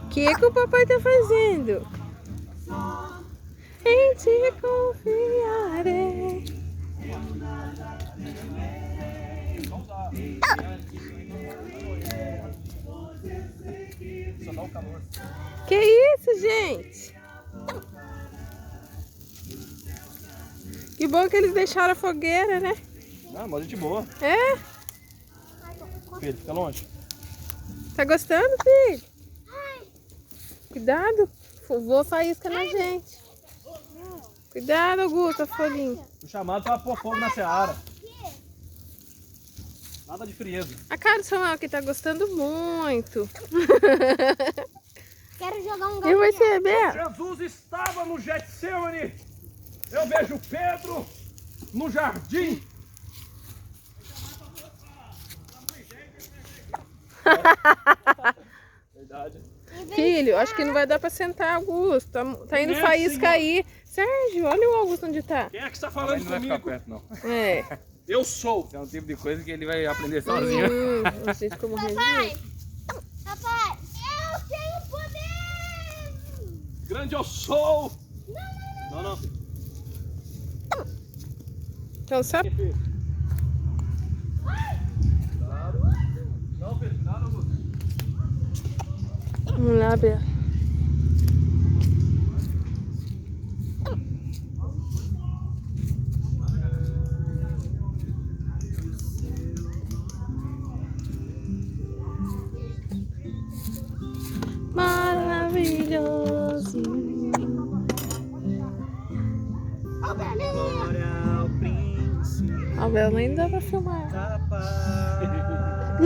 O que o papai tá fazendo? Em ti confiarei. Que isso, gente? Que bom que eles deixaram a fogueira, né? Ah, mas gente boa. É? Filho, fica longe. Tá gostando, filho? Cuidado, voa faísca na gente. Cuidado, Augusto, a folhinha. Fui chamado pra pôr fogo na seara. Nada de frieza. A cara do Samuel que tá gostando muito. Quero jogar um E você, gato. Bel? Jesus estava no Getsemane. Eu vejo Pedro no jardim. Verdade. Filho, acho que não vai dar pra sentar, Augusto. Tá indo É, faísca senhor. aí. Sérgio, olha o Augusto onde tá. Quem é que está Mas falando ele não vai ficar comigo? perto, não. É. Eu sou. Isso é um tipo de coisa que ele vai aprender sozinho. Não sei como Papai, resolver. papai, eu tenho poder! Grande eu sou. Não. Então, só... Não, Pedro, nada, Augusto. Vamos lá, Bel. Maravilhoso. Glória ao príncipe A Bel nem dá pra filmar. da paz.